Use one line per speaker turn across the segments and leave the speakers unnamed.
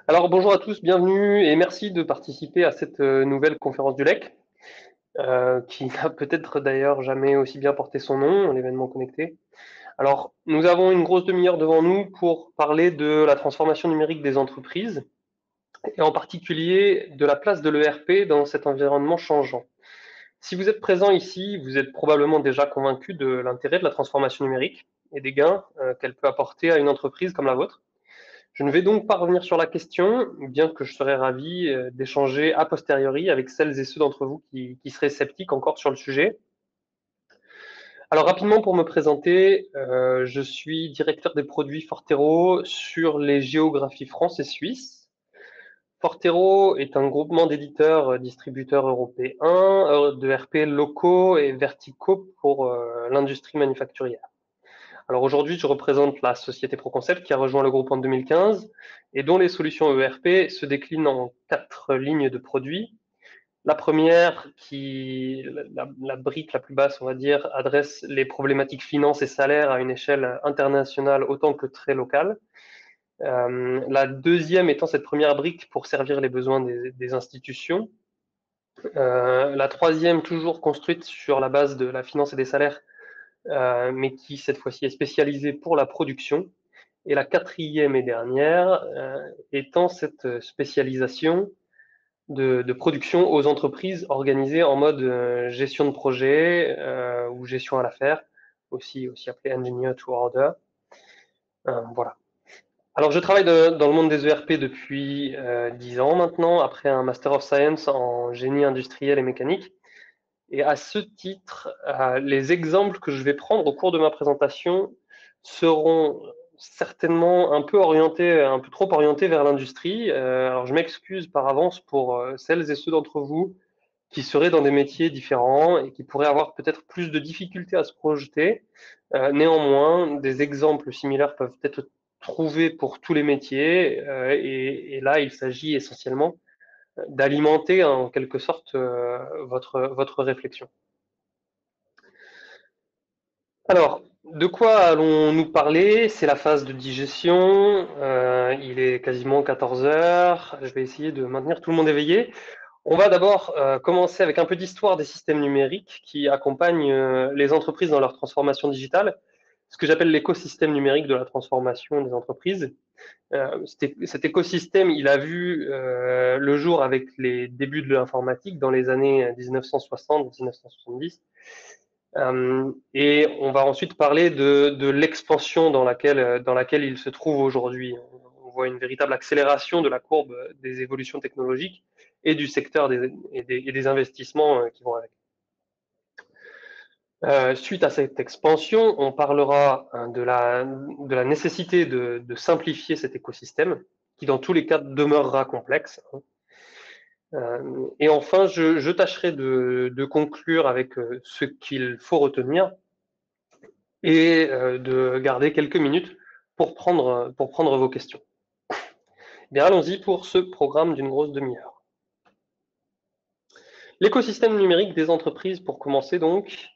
Alors bonjour à tous, bienvenue et merci de participer à cette nouvelle conférence du LEC, qui n'a peut-être d'ailleurs jamais aussi bien porté son nom, l'événement connecté. Alors nous avons une grosse demi-heure devant nous pour parler de la transformation numérique des entreprises et en particulier de la place de l'ERP dans cet environnement changeant. Si vous êtes présent ici, vous êtes probablement déjà convaincu de l'intérêt de la transformation numérique et des gains qu'elle peut apporter à une entreprise comme la vôtre. Je ne vais donc pas revenir sur la question, bien que je serais ravi d'échanger a posteriori avec celles et ceux d'entre vous qui seraient sceptiques encore sur le sujet. Alors rapidement pour me présenter, je suis directeur des produits Fortero sur les géographies France et Suisse. Fortero est un groupement d'éditeurs distributeurs européens de RP locaux et verticaux pour l'industrie manufacturière. Alors aujourd'hui, je représente la société ProConcept qui a rejoint le groupe en 2015 et dont les solutions ERP se déclinent en 4 lignes de produits. La première, la brique la plus basse, on va dire, adresse les problématiques finances et salaires à une échelle internationale autant que très locale. La deuxième étant cette première brique pour servir les besoins des institutions. La troisième, toujours construite sur la base de la finance et des salaires, mais qui cette fois-ci est spécialisée pour la production. Et la quatrième et dernière étant cette spécialisation de production aux entreprises organisées en mode gestion de projet ou gestion à l'affaire, aussi appelé engineer to order. Voilà. Alors je travaille dans le monde des ERP depuis 10 ans maintenant, après un Master of Science en génie industriel et mécanique. Et à ce titre, les exemples que je vais prendre au cours de ma présentation seront certainement un peu orientés, un peu trop orientés vers l'industrie. Alors je m'excuse par avance pour celles et ceux d'entre vous qui seraient dans des métiers différents et qui pourraient avoir peut-être plus de difficultés à se projeter. Néanmoins, des exemples similaires peuvent être trouvés pour tous les métiers et là, il s'agit essentiellement d'alimenter en quelque sorte votre réflexion. Alors, de quoi allons-nous parler? C'est la phase de digestion. Il est quasiment 14 heures. Je vais essayer de maintenir tout le monde éveillé. On va d'abord commencer avec un peu d'histoire des systèmes numériques qui accompagnent les entreprises dans leur transformation digitale, ce que j'appelle l'écosystème numérique de la transformation des entreprises. Cet écosystème, il a vu le jour avec les débuts de l'informatique dans les années 1960-1970. Et on va ensuite parler de l'expansion dans laquelle il se trouve aujourd'hui. On voit une véritable accélération de la courbe des évolutions technologiques et du secteur et des investissements qui vont avec. Suite à cette expansion, on parlera de la nécessité de simplifier cet écosystème, qui dans tous les cas demeurera complexe. Et enfin, je tâcherai de conclure avec ce qu'il faut retenir et de garder quelques minutes pour prendre vos questions. Bien, allons-y pour ce programme d'une grosse demi-heure. L'écosystème numérique des entreprises, pour commencer donc.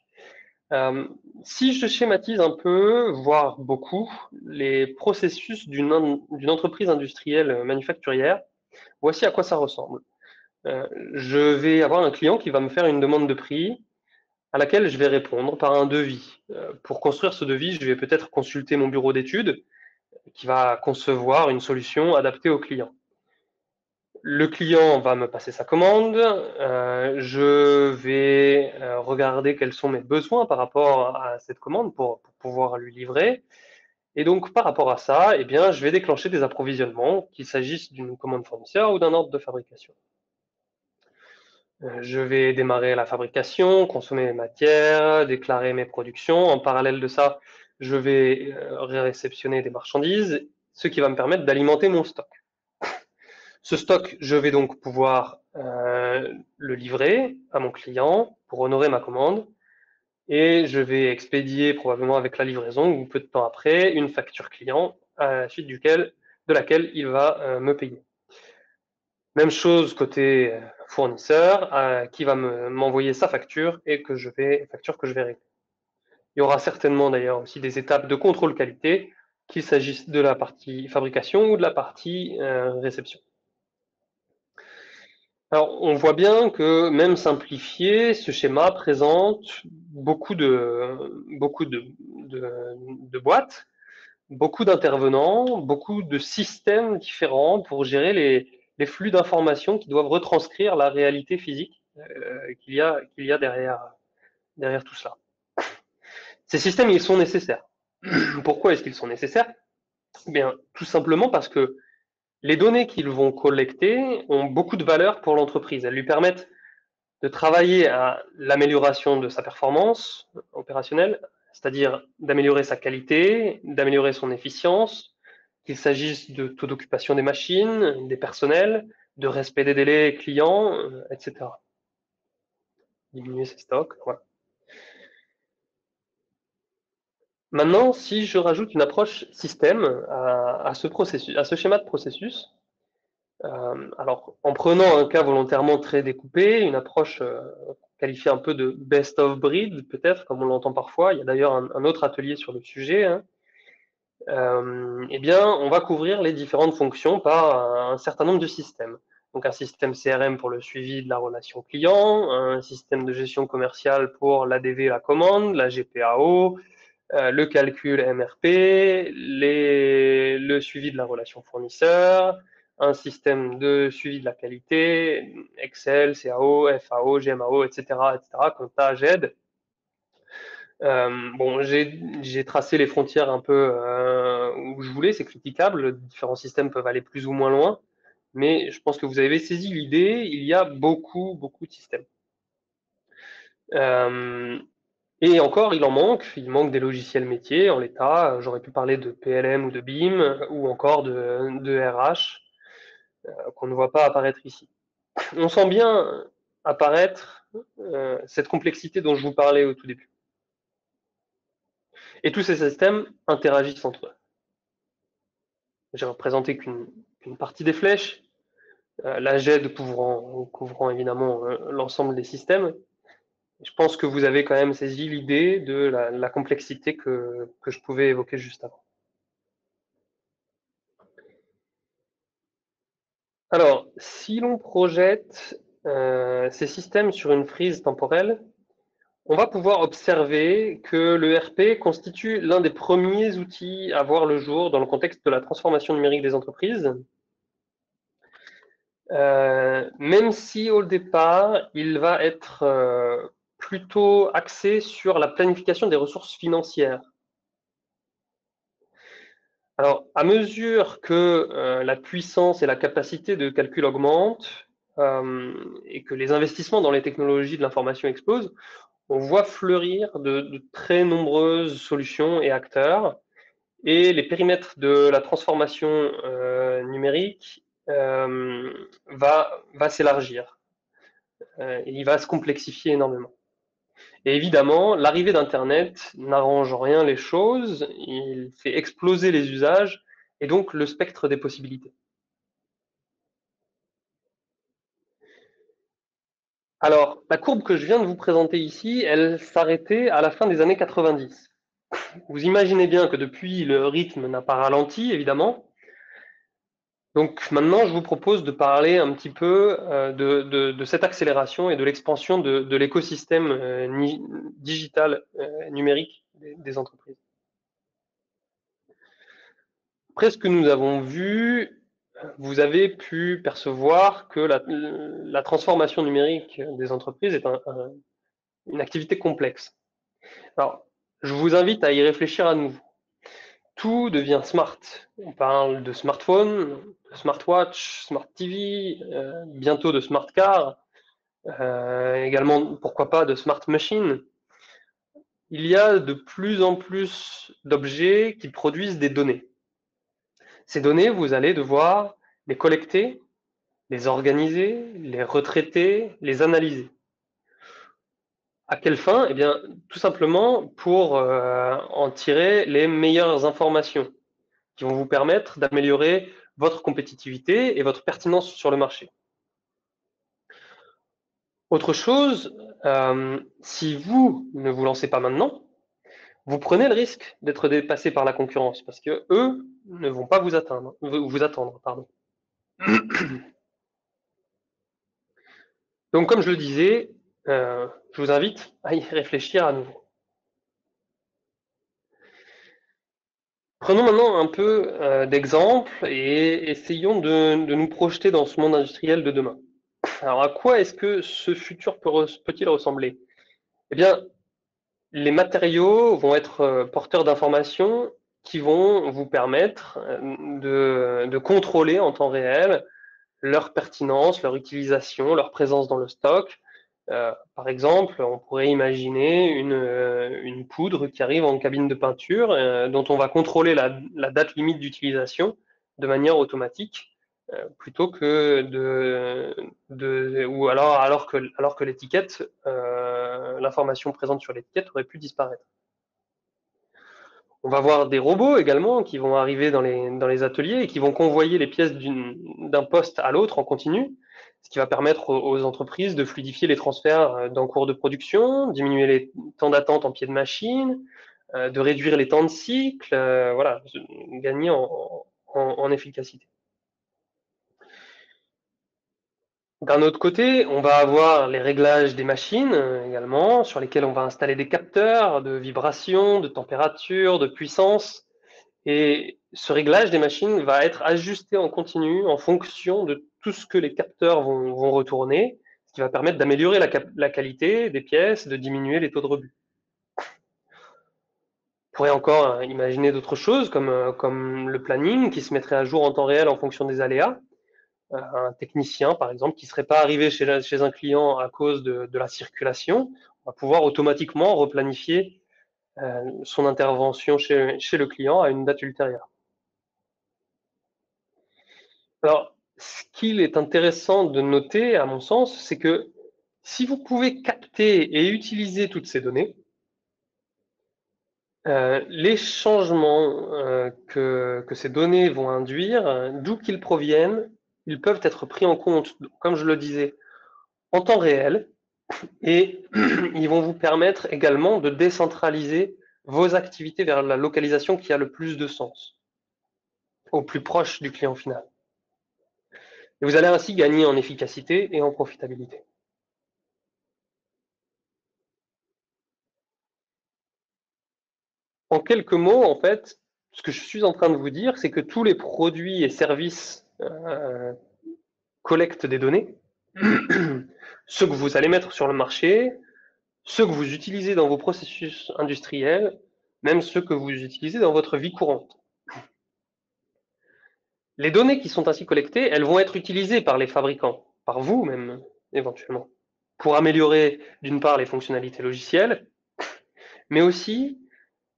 Euh, Si je schématise un peu, voire beaucoup, les processus d'une entreprise industrielle manufacturière, voici à quoi ça ressemble. Je vais avoir un client qui va me faire une demande de prix à laquelle je vais répondre par un devis. Pour construire ce devis, je vais peut-être consulter mon bureau d'études qui va concevoir une solution adaptée au client. Le client va me passer sa commande, je vais regarder quels sont mes besoins par rapport à cette commande pour pouvoir lui livrer. Et donc par rapport à ça, eh bien, je vais déclencher des approvisionnements, qu'il s'agisse d'une commande fournisseur ou d'un ordre de fabrication. Je vais démarrer la fabrication, consommer mes matières, déclarer mes productions. En parallèle de ça, je vais réceptionner des marchandises, ce qui va me permettre d'alimenter mon stock. Ce stock, je vais donc pouvoir le livrer à mon client pour honorer ma commande et je vais expédier probablement avec la livraison ou peu de temps après une facture client à la suite de laquelle il va me payer. Même chose côté fournisseur qui va m'envoyer sa facture et facture que je vais régler. Il y aura certainement d'ailleurs aussi des étapes de contrôle qualité qu'il s'agisse de la partie fabrication ou de la partie réception. Alors, on voit bien que même simplifié, ce schéma présente beaucoup de boîtes, beaucoup d'intervenants, beaucoup de systèmes différents pour gérer les flux d'informations qui doivent retranscrire la réalité physique qu'il y a derrière tout cela. Ces systèmes, ils sont nécessaires. Pourquoi est-ce qu'ils sont nécessaires? Eh bien, tout simplement parce que les données qu'ils vont collecter ont beaucoup de valeur pour l'entreprise. Elles lui permettent de travailler à l'amélioration de sa performance opérationnelle, c'est-à-dire d'améliorer sa qualité, d'améliorer son efficience, qu'il s'agisse de taux d'occupation des machines, des personnels, de respect des délais clients, etc. Diminuer ses stocks. Voilà. Maintenant, si je rajoute une approche système à ce processus, à ce schéma de processus, alors en prenant un cas volontairement très découpé, une approche qualifiée un peu de best of breed, peut-être, comme on l'entend parfois, il y a d'ailleurs un autre atelier sur le sujet, hein, eh bien, on va couvrir les différentes fonctions par un certain nombre de systèmes. Donc un système CRM pour le suivi de la relation client, un système de gestion commerciale pour l'ADV et la commande, la GPAO, le calcul MRP, le suivi de la relation fournisseur, un système de suivi de la qualité, Excel, CAO, FAO, GMAO, etc., etc., compta, GED. Bon, j'ai tracé les frontières un peu où je voulais, c'est critiquable, différents systèmes peuvent aller plus ou moins loin, mais je pense que vous avez saisi l'idée, il y a beaucoup, beaucoup de systèmes. Euh, Et encore, il manque des logiciels métiers en l'état. J'aurais pu parler de PLM ou de BIM ou encore de RH qu'on ne voit pas apparaître ici. On sent bien apparaître cette complexité dont je vous parlais au tout début. Et tous ces systèmes interagissent entre eux. J'ai représenté qu'une partie des flèches, la GED couvrant évidemment l'ensemble des systèmes. Je pense que vous avez quand même saisi l'idée de la complexité que je pouvais évoquer juste avant. Alors, si l'on projette ces systèmes sur une frise temporelle, on va pouvoir observer que le RP constitue l'un des premiers outils à voir le jour dans le contexte de la transformation numérique des entreprises, même si au départ, il va être plutôt axé sur la planification des ressources financières. Alors, à mesure que la puissance et la capacité de calcul augmentent et que les investissements dans les technologies de l'information explosent, on voit fleurir de très nombreuses solutions et acteurs. Et les périmètres de la transformation numérique va s'élargir et il va se complexifier énormément. Et évidemment, l'arrivée d'Internet n'arrange en rien les choses, il fait exploser les usages et donc le spectre des possibilités. Alors, la courbe que je viens de vous présenter ici, elle s'arrêtait à la fin des années 90. Vous imaginez bien que depuis, le rythme n'a pas ralenti, évidemment. Donc maintenant, je vous propose de parler un petit peu de cette accélération et de l'expansion de l'écosystème digital numérique des entreprises. Après ce que nous avons vu, vous avez pu percevoir que la transformation numérique des entreprises est une activité complexe. Alors, je vous invite à y réfléchir à nouveau. Tout devient smart. On parle de smartphone, de smartwatch, smart TV, bientôt de smart car, également, pourquoi pas, de smart machine. Il y a de plus en plus d'objets qui produisent des données. Ces données, vous allez devoir les collecter, les organiser, les retraiter, les analyser. À quelle fin? Eh bien, tout simplement pour en tirer les meilleures informations qui vont vous permettre d'améliorer votre compétitivité et votre pertinence sur le marché. Autre chose, si vous ne vous lancez pas maintenant, vous prenez le risque d'être dépassé par la concurrence parce que eux ne vont pas vous attendre, pardon. Donc, comme je le disais, je vous invite à y réfléchir à nouveau. Prenons maintenant un peu d'exemples et essayons de nous projeter dans ce monde industriel de demain. Alors, à quoi est-ce que ce futur peut-il ressembler? Eh bien, les matériaux vont être porteurs d'informations qui vont vous permettre de contrôler en temps réel leur pertinence, leur utilisation, leur présence dans le stock. Par exemple, on pourrait imaginer une poudre qui arrive en cabine de peinture, dont on va contrôler la date limite d'utilisation de manière automatique, plutôt que ou alors que l'étiquette, l'information présente sur l'étiquette aurait pu disparaître. On va voir des robots également qui vont arriver dans les ateliers et qui vont convoyer les pièces d'un poste à l'autre en continu, ce qui va permettre aux entreprises de fluidifier les transferts d'un cours de production, diminuer les temps d'attente en pied de machine, de réduire les temps de cycle, voilà, gagner en efficacité. D'un autre côté, on va avoir les réglages des machines également, sur lesquels on va installer des capteurs de vibration, de température, de puissance. Et ce réglage des machines va être ajusté en continu en fonction de tout ce que les capteurs vont retourner, ce qui va permettre d'améliorer la qualité des pièces, de diminuer les taux de rebut. On pourrait encore imaginer d'autres choses comme le planning qui se mettrait à jour en temps réel en fonction des aléas. Un technicien, par exemple, qui ne serait pas arrivé chez un client à cause de la circulation, va pouvoir automatiquement replanifier son intervention chez le client à une date ultérieure. Alors, ce qu'il est intéressant de noter, à mon sens, c'est que si vous pouvez capter et utiliser toutes ces données, les changements que ces données vont induire, d'où qu'ils proviennent, ils peuvent être pris en compte, comme je le disais, en temps réel, et ils vont vous permettre également de décentraliser vos activités vers la localisation qui a le plus de sens, au plus proche du client final. Et vous allez ainsi gagner en efficacité et en profitabilité. En quelques mots, en fait, ce que je suis en train de vous dire, c'est que tous les produits et services collectent des données, ceux que vous allez mettre sur le marché, ceux que vous utilisez dans vos processus industriels, même ceux que vous utilisez dans votre vie courante. Les données qui sont ainsi collectées, elles vont être utilisées par les fabricants, par vous même éventuellement, pour améliorer d'une part les fonctionnalités logicielles, mais aussi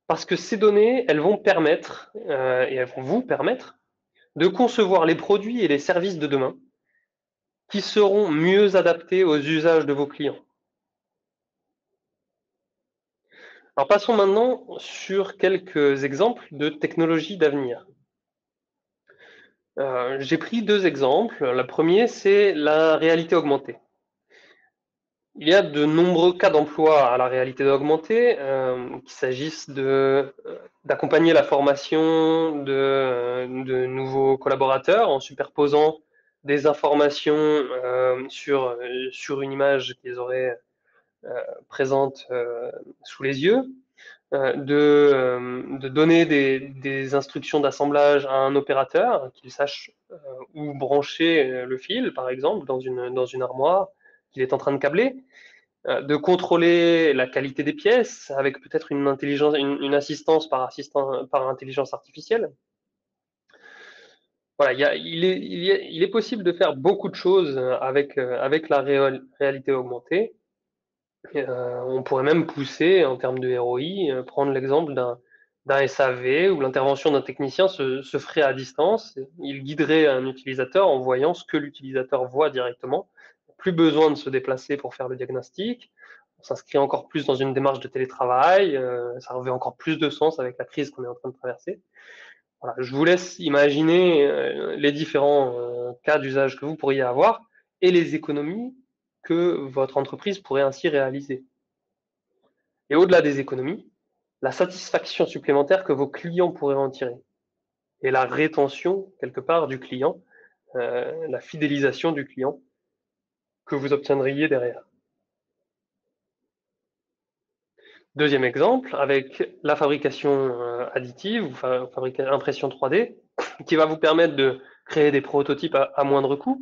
parce que ces données, elles vont permettre, et elles vont vous permettre, de concevoir les produits et les services de demain qui seront mieux adaptés aux usages de vos clients. Alors passons maintenant sur quelques exemples de technologies d'avenir. J'ai pris deux exemples. Le premier, c'est la réalité augmentée. Il y a de nombreux cas d'emploi à la réalité augmentée, qu'il s'agisse d'accompagner la formation de nouveaux collaborateurs en superposant des informations sur une image qu'ils auraient présente sous les yeux, de donner des instructions d'assemblage à un opérateur, qu'il sache où brancher le fil, par exemple, dans une armoire qu'il est en train de câbler, de contrôler la qualité des pièces avec peut-être une intelligence, une assistance par intelligence artificielle. Voilà, il est possible de faire beaucoup de choses avec la réalité augmentée. On pourrait même pousser en termes de ROI, prendre l'exemple d'un SAV où l'intervention d'un technicien se ferait à distance. Il guiderait un utilisateur en voyant ce que l'utilisateur voit directement. Plus besoin de se déplacer pour faire le diagnostic. On s'inscrit encore plus dans une démarche de télétravail. Ça revêt encore plus de sens avec la crise qu'on est en train de traverser. Voilà, je vous laisse imaginer les différents cas d'usage que vous pourriez avoir et les économies que votre entreprise pourrait ainsi réaliser. Et au-delà des économies, la satisfaction supplémentaire que vos clients pourraient en tirer et la rétention, quelque part, du client, la fidélisation du client que vous obtiendriez derrière. Deuxième exemple, avec la fabrication additive ou impression 3D, qui va vous permettre de créer des prototypes à moindre coût,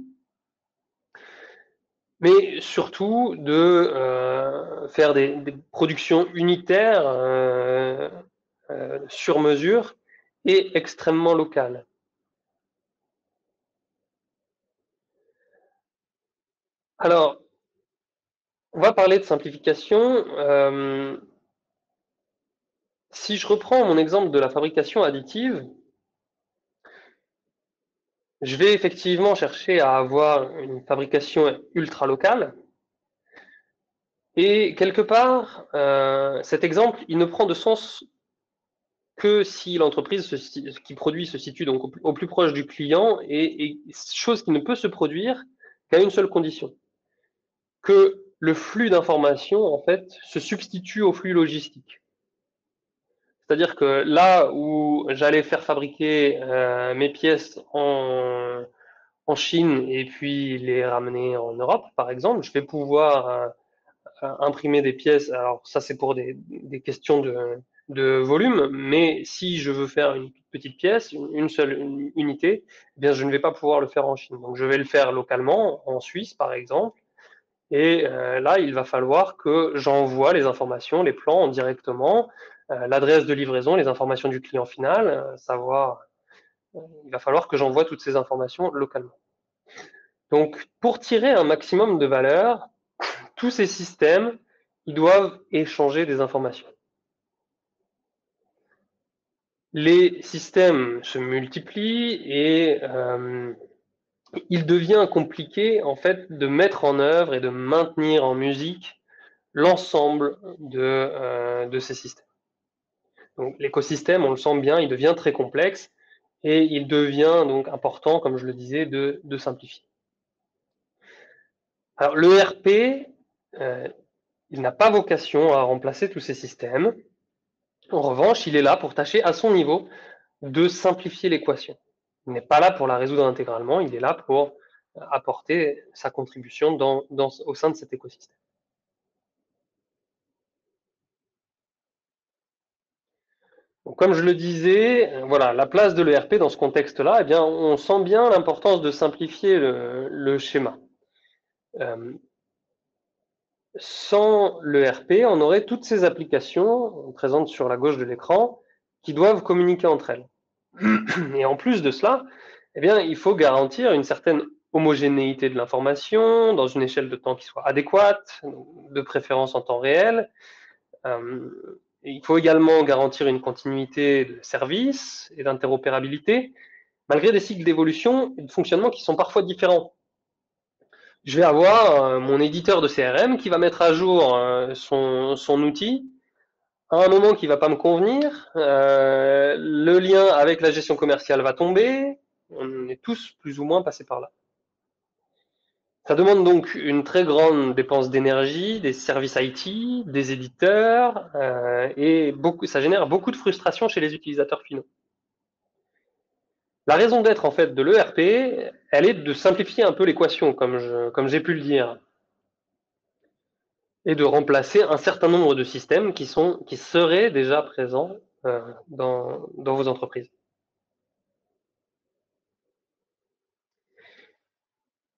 mais surtout de faire des productions unitaires sur mesure et extrêmement locales. Alors, on va parler de simplification. Si je reprends mon exemple de la fabrication additive, je vais effectivement chercher à avoir une fabrication ultra locale. Et quelque part, cet exemple, il ne prend de sens que si l'entreprise qui produit se situe donc au plus proche du client, et chose qui ne peut se produire qu'à une seule condition, que le flux d'informations en fait se substitue au flux logistique. C'est-à-dire que là où j'allais faire fabriquer mes pièces en Chine et puis les ramener en Europe, par exemple, je vais pouvoir imprimer des pièces. Alors ça, c'est pour des questions de volume, mais si je veux faire une petite pièce, une seule unité, eh bien je ne vais pas pouvoir le faire en Chine. Donc je vais le faire localement, en Suisse par exemple, et là, il va falloir que j'envoie les informations, les plans directement, l'adresse de livraison, les informations du client final, savoir, il va falloir que j'envoie toutes ces informations localement. Donc pour tirer un maximum de valeur, tous ces systèmes, ils doivent échanger des informations. Les systèmes se multiplient et il devient compliqué en fait de mettre en œuvre et de maintenir en musique l'ensemble de ces systèmes. Donc l'écosystème, on le sent bien, il devient très complexe et il devient donc important, comme je le disais, de simplifier. Alors le RP, il n'a pas vocation à remplacer tous ces systèmes. En revanche, il est là pour tâcher à son niveau de simplifier l'équation. Il n'est pas là pour la résoudre intégralement, il est là pour apporter sa contribution au sein de cet écosystème. Donc, comme je le disais, voilà, la place de l'ERP dans ce contexte-là, eh bien, on sent bien l'importance de simplifier le schéma. Euh, Sans l'ERP, on aurait toutes ces applications présentes sur la gauche de l'écran qui doivent communiquer entre elles. Et en plus de cela, eh bien, il faut garantir une certaine homogénéité de l'information dans une échelle de temps qui soit adéquate, de préférence en temps réel. Il faut également garantir une continuité de service et d'interopérabilité, malgré des cycles d'évolution et de fonctionnement qui sont parfois différents. Je vais avoir mon éditeur de CRM qui va mettre à jour son outil à un moment qui va pas me convenir, le lien avec la gestion commerciale va tomber, on est tous plus ou moins passés par là. Ça demande donc une très grande dépense d'énergie, des services IT, des éditeurs, et ça génère beaucoup de frustration chez les utilisateurs finaux. La raison d'être en fait de l'ERP, elle est de simplifier un peu l'équation, comme j'ai pu le dire, et de remplacer un certain nombre de systèmes qui seraient déjà présents dans vos entreprises.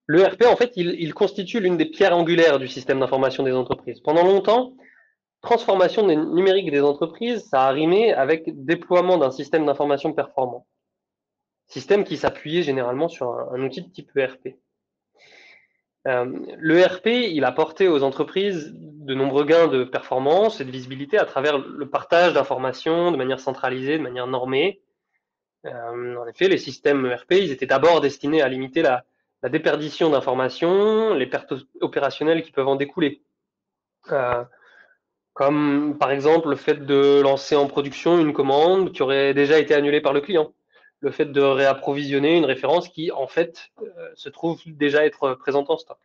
L'ERP, en fait, il constitue l'une des pierres angulaires du système d'information des entreprises. Pendant longtemps, transformation numérique des entreprises, ça a rimé avec déploiement d'un système d'information performant. Système qui s'appuyait généralement sur un outil de type ERP. L'ERP, il a apporté aux entreprises de nombreux gains de performance et de visibilité à travers le partage d'informations de manière centralisée, de manière normée. En effet, les systèmes ERP, ils étaient d'abord destinés à limiter la déperdition d'informations, les pertes opérationnelles qui peuvent en découler. Comme par exemple le fait de lancer en production une commande qui aurait déjà été annulée par le client, le fait de réapprovisionner une référence qui en fait se trouve déjà être présente en stock,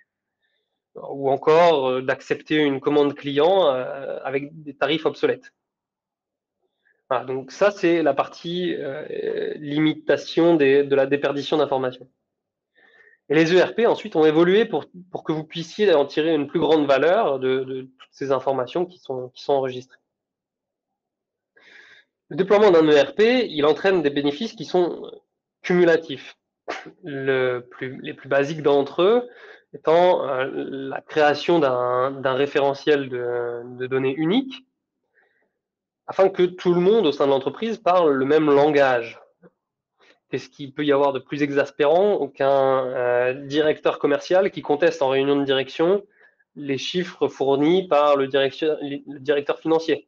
ou encore d'accepter une commande client avec des tarifs obsolètes. Voilà, donc ça, c'est la partie limitation de la déperdition d'informations. Et les ERP, ensuite, ont évolué pour que vous puissiez en tirer une plus grande valeur de toutes ces informations qui sont enregistrées. Le déploiement d'un ERP, il entraîne des bénéfices qui sont cumulatifs. Les plus basiques d'entre eux étant la création d'un référentiel de données unique, afin que tout le monde au sein de l'entreprise parle le même langage. Qu'est-ce qu'il peut y avoir de plus exaspérant qu'un directeur commercial qui conteste en réunion de direction les chiffres fournis par le directeur financier?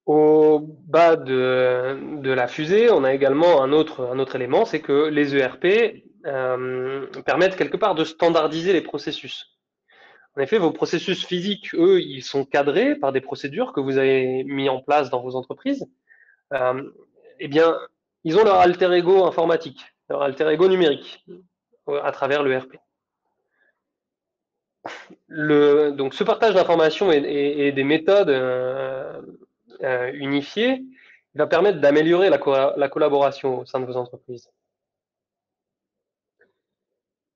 Au bas de la fusée, on a également un autre élément, c'est que les ERP permettent quelque part de standardiser les processus. En effet, vos processus physiques, eux, ils sont cadrés par des procédures que vous avez mis en place dans vos entreprises. Euh, eh bien, ils ont leur alter ego informatique, leur alter ego numérique à travers le RP. Donc, ce partage d'informations et des méthodes unifiées va permettre d'améliorer la collaboration au sein de vos entreprises.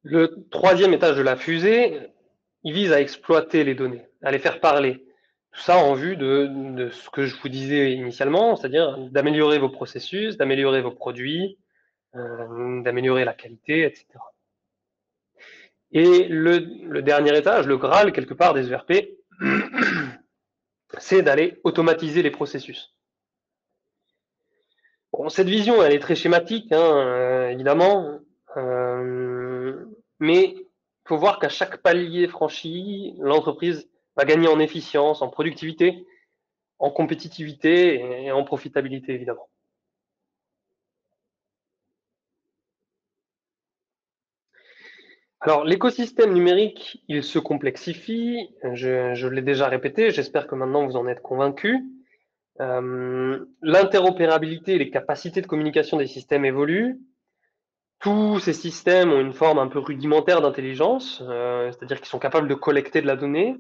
Le troisième étage de la fusée, il vise à exploiter les données, à les faire parler. Tout ça en vue de ce que je vous disais initialement, c'est-à-dire d'améliorer vos processus, d'améliorer vos produits, d'améliorer la qualité, etc. Et le dernier étage, le Graal quelque part des ERP, c'est d'aller automatiser les processus. Bon, cette vision, elle est très schématique, hein, évidemment, mais il faut voir qu'à chaque palier franchi, l'entreprise va gagner en efficience, en productivité, en compétitivité et en profitabilité, évidemment. Alors, l'écosystème numérique, il se complexifie, je l'ai déjà répété, j'espère que maintenant vous en êtes convaincus. L'interopérabilité et les capacités de communication des systèmes évoluent. Tous ces systèmes ont une forme un peu rudimentaire d'intelligence, c'est-à-dire qu'ils sont capables de collecter de la donnée.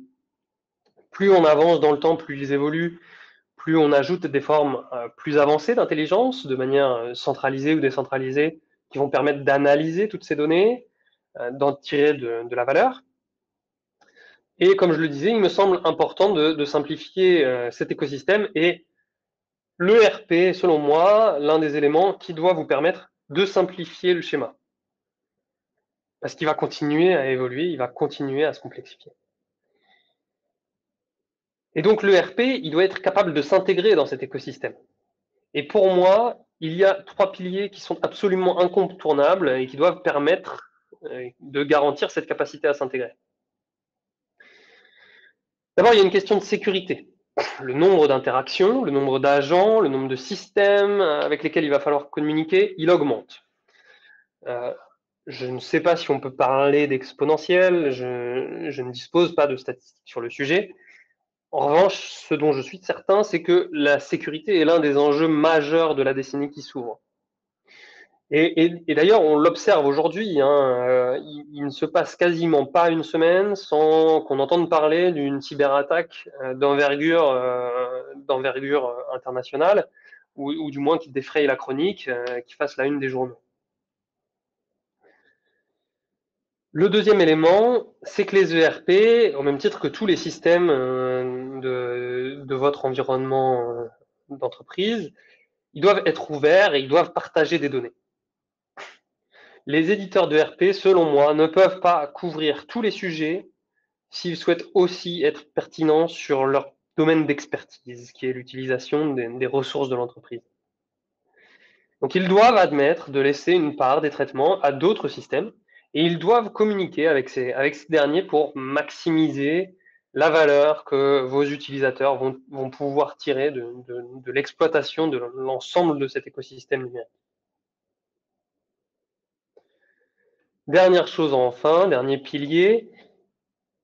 Plus on avance dans le temps, plus ils évoluent, plus on ajoute des formes plus avancées d'intelligence, de manière centralisée ou décentralisée, qui vont permettre d'analyser toutes ces données, d'en tirer de la valeur. Et comme je le disais, il me semble important de simplifier cet écosystème et l'ERP, selon moi, l'un des éléments qui doit vous permettre de simplifier le schéma. Parce qu'il va continuer à évoluer, il va continuer à se complexifier. Et donc l'ERP, il doit être capable de s'intégrer dans cet écosystème. Et pour moi, il y a trois piliers qui sont absolument incontournables et qui doivent permettre de garantir cette capacité à s'intégrer. D'abord, il y a une question de sécurité. Le nombre d'interactions, le nombre d'agents, le nombre de systèmes avec lesquels il va falloir communiquer, il augmente. Euh, je ne sais pas si on peut parler d'exponentiel, je ne dispose pas de statistiques sur le sujet. En revanche, ce dont je suis certain, c'est que la sécurité est l'un des enjeux majeurs de la décennie qui s'ouvre. Et d'ailleurs, on l'observe aujourd'hui, hein, il ne se passe quasiment pas une semaine sans qu'on entende parler d'une cyberattaque d'envergure internationale, ou du moins qui défraye la chronique, qui fasse la une des journaux. Le deuxième élément, c'est que les ERP, au même titre que tous les systèmes de votre environnement d'entreprise, ils doivent être ouverts et ils doivent partager des données. Les éditeurs de RP, selon moi, ne peuvent pas couvrir tous les sujets s'ils souhaitent aussi être pertinents sur leur domaine d'expertise, qui est l'utilisation des ressources de l'entreprise. Donc ils doivent admettre de laisser une part des traitements à d'autres systèmes et ils doivent communiquer avec ces derniers pour maximiser la valeur que vos utilisateurs vont pouvoir tirer de l'exploitation de l'ensemble de cet écosystème numérique. Dernière chose enfin, dernier pilier,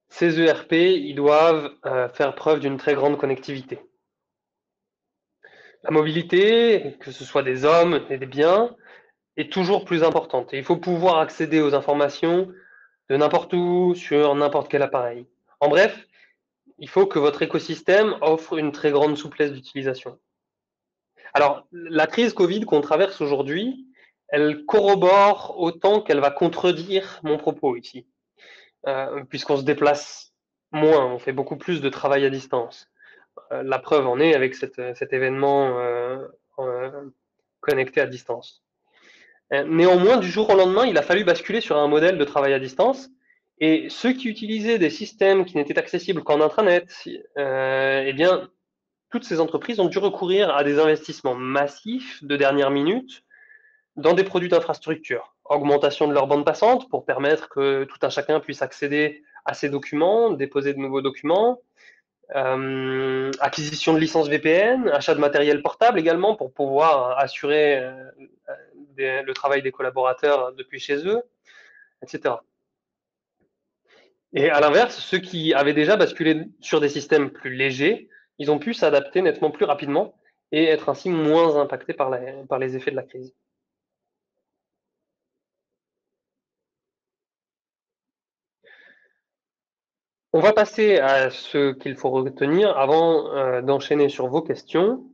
ces ERP, ils doivent faire preuve d'une très grande connectivité. La mobilité, que ce soit des hommes et des biens, est toujours plus importante. Et il faut pouvoir accéder aux informations de n'importe où, sur n'importe quel appareil. En bref, il faut que votre écosystème offre une très grande souplesse d'utilisation. Alors, la crise Covid qu'on traverse aujourd'hui, elle corrobore autant qu'elle va contredire mon propos ici, puisqu'on se déplace moins, on fait beaucoup plus de travail à distance. La preuve en est avec cet événement connecté à distance. Néanmoins, du jour au lendemain, il a fallu basculer sur un modèle de travail à distance. Et ceux qui utilisaient des systèmes qui n'étaient accessibles qu'en intranet, eh bien, toutes ces entreprises ont dû recourir à des investissements massifs de dernière minute dans des produits d'infrastructure. Augmentation de leur bande passante pour permettre que tout un chacun puisse accéder à ces documents, déposer de nouveaux documents, acquisition de licences VPN, achat de matériel portable également pour pouvoir assurer le travail des collaborateurs depuis chez eux, etc. Et à l'inverse, ceux qui avaient déjà basculé sur des systèmes plus légers, ils ont pu s'adapter nettement plus rapidement et être ainsi moins impactés par les effets de la crise. On va passer à ce qu'il faut retenir avant d'enchaîner sur vos questions.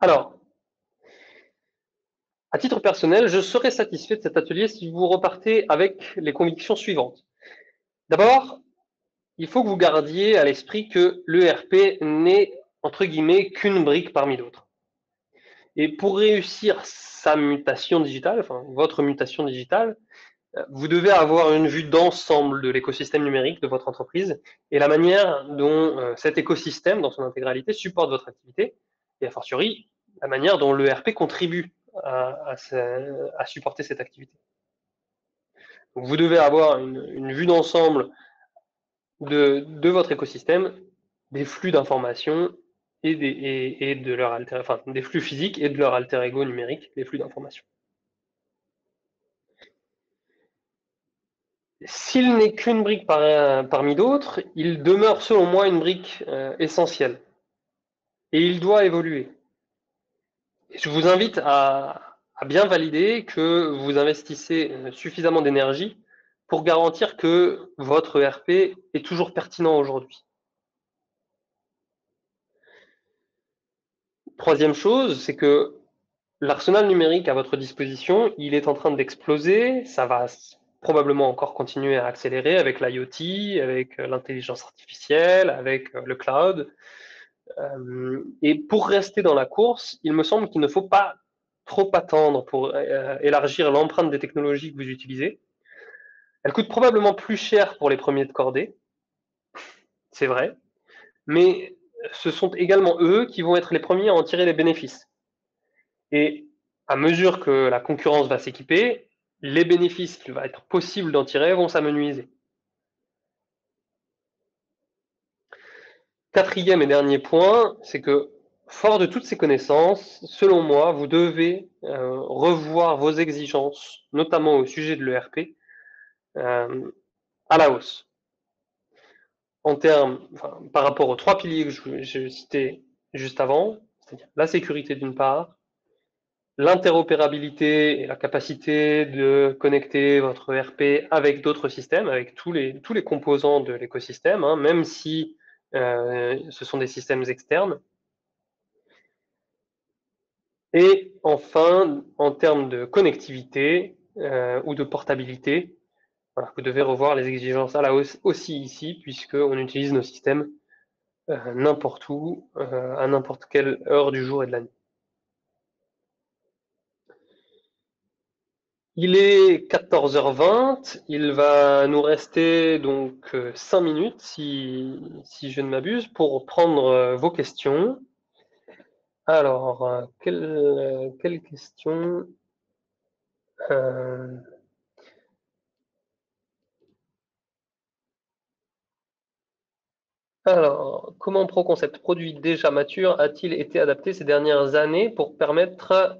Alors, à titre personnel, je serais satisfait de cet atelier si vous repartez avec les convictions suivantes. D'abord, il faut que vous gardiez à l'esprit que l'ERP n'est, entre guillemets, qu'une brique parmi d'autres. Et pour réussir sa mutation digitale, enfin votre mutation digitale, vous devez avoir une vue d'ensemble de l'écosystème numérique de votre entreprise et la manière dont cet écosystème, dans son intégralité, supporte votre activité et a fortiori la manière dont l'ERP contribue à supporter cette activité. Donc vous devez avoir une vue d'ensemble de votre écosystème, des flux d'informations et de leur enfin, des flux physiques et de leur alter ego numérique, des flux d'informations. S'il n'est qu'une brique parmi d'autres, il demeure selon moi une brique essentielle et il doit évoluer. Et je vous invite à bien valider que vous investissez suffisamment d'énergie pour garantir que votre ERP est toujours pertinent aujourd'hui. Troisième chose, c'est que l'arsenal numérique à votre disposition, il est en train d'exploser, ça va probablement encore continuer à accélérer avec l'IoT, avec l'intelligence artificielle, avec le cloud. Et pour rester dans la course, il me semble qu'il ne faut pas trop attendre pour élargir l'empreinte des technologies que vous utilisez. Elles coûtent probablement plus cher pour les premiers de cordée, c'est vrai, mais ce sont également eux qui vont être les premiers à en tirer les bénéfices. Et à mesure que la concurrence va s'équiper, les bénéfices qu'il va être possible d'en tirer vont s'amenuiser. Quatrième et dernier point, c'est que fort de toutes ces connaissances, selon moi, vous devez revoir vos exigences, notamment au sujet de l'ERP, euh, à la hausse. En termes, enfin, par rapport aux trois piliers que je citais juste avant, c'est-à-dire la sécurité d'une part, l'interopérabilité et la capacité de connecter votre ERP avec d'autres systèmes, avec tous les composants de l'écosystème, hein, même si ce sont des systèmes externes. Et enfin, en termes de connectivité ou de portabilité, voilà, vous devez revoir les exigences à la hausse aussi ici, puisqu'on utilise nos systèmes n'importe où, à n'importe quelle heure du jour et de la nuit. Il est 14h20, il va nous rester donc 5 minutes, si je ne m'abuse, pour prendre vos questions. Alors, quelle question euh, Alors, comment ProConcept, produit déjà mature, a-t-il été adapté ces dernières années pour permettre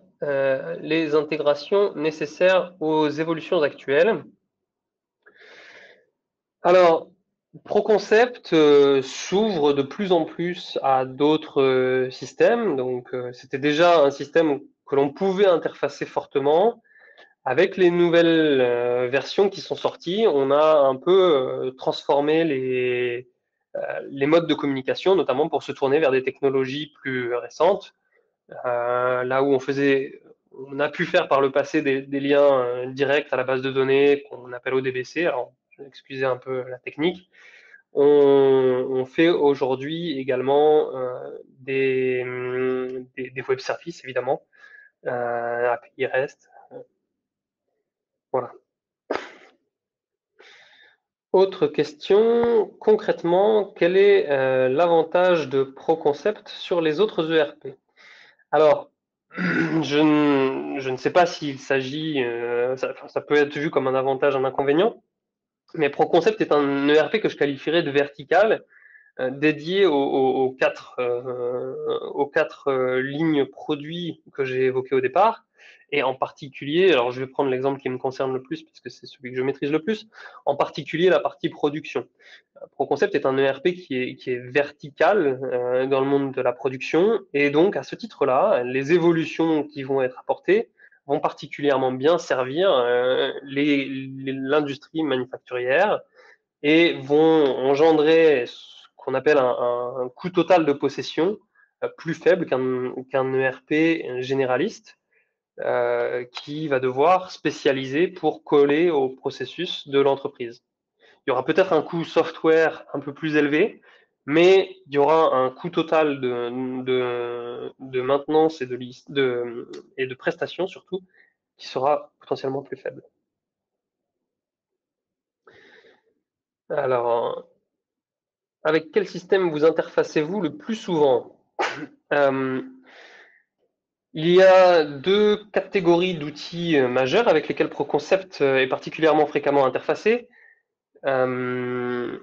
les intégrations nécessaires aux évolutions actuelles? Alors, ProConcept s'ouvre de plus en plus à d'autres systèmes. Donc, c'était déjà un système que l'on pouvait interfacer fortement. Avec les nouvelles versions qui sont sorties, on a un peu transformé les modes de communication, notamment pour se tourner vers des technologies plus récentes, là où on a pu faire par le passé des liens directs à la base de données qu'on appelle ODBC. Alors, je vais excuser un peu la technique. On fait aujourd'hui également des web services, évidemment, API REST. Voilà. Autre question, concrètement, quel est l'avantage de ProConcept sur les autres ERP? Alors, je ne sais pas s'il s'agit, ça peut être vu comme un avantage, un inconvénient, mais ProConcept est un ERP que je qualifierais de vertical, dédié aux quatre lignes produits que j'ai évoquées au départ, et en particulier, alors je vais prendre l'exemple qui me concerne le plus, puisque c'est celui que je maîtrise le plus, en particulier la partie production. ProConcept est un ERP qui est vertical dans le monde de la production, et donc à ce titre-là, les évolutions qui vont être apportées vont particulièrement bien servir l'industrie manufacturière et vont engendrer ce qu'on appelle un coût total de possession plus faible qu'un ERP généraliste qui va devoir spécialiser pour coller au processus de l'entreprise. Il y aura peut-être un coût software un peu plus élevé, mais il y aura un coût total de maintenance et de prestations surtout qui sera potentiellement plus faible. Alors, avec quel système vous interfacez-vous le plus souvent? Euh, il y a deux catégories d'outils majeurs avec lesquels ProConcept est particulièrement fréquemment interfacé. Euh,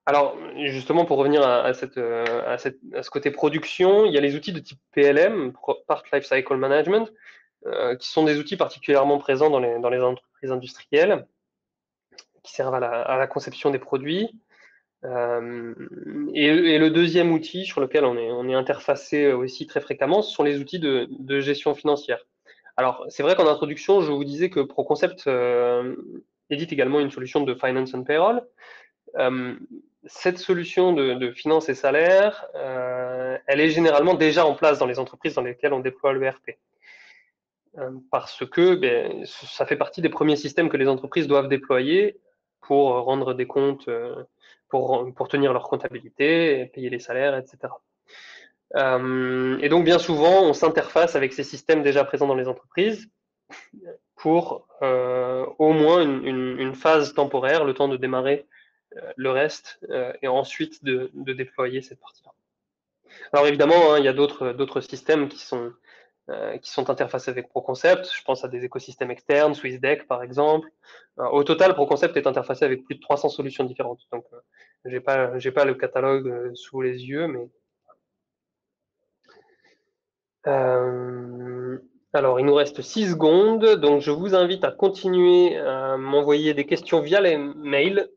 alors, justement, pour revenir à ce côté production, il y a les outils de type PLM, Part Lifecycle Management, qui sont des outils particulièrement présents dans les entreprises industrielles, qui servent à la conception des produits. Euh, et le deuxième outil sur lequel on est interfacé aussi très fréquemment, ce sont les outils de gestion financière. Alors, c'est vrai qu'en introduction, je vous disais que ProConcept édite également une solution de Finance and Payroll. Euh, cette solution de finance et salaire, elle est généralement déjà en place dans les entreprises dans lesquelles on déploie l'ERP. Parce que ça fait partie des premiers systèmes que les entreprises doivent déployer pour rendre des comptes, pour tenir leur comptabilité, payer les salaires, etc. Et donc bien souvent, on s'interface avec ces systèmes déjà présents dans les entreprises pour au moins une phase temporaire, le temps de démarrer le reste et ensuite de déployer cette partie-là. Alors évidemment, hein, il y a d'autres systèmes qui sont interfacés avec ProConcept. Je pense à des écosystèmes externes, SwissDeck par exemple. Au total, ProConcept est interfacé avec plus de 300 solutions différentes. Donc, j'ai pas le catalogue sous les yeux, mais euh, alors il nous reste 6 secondes, donc je vous invite à continuer à m'envoyer des questions via les mails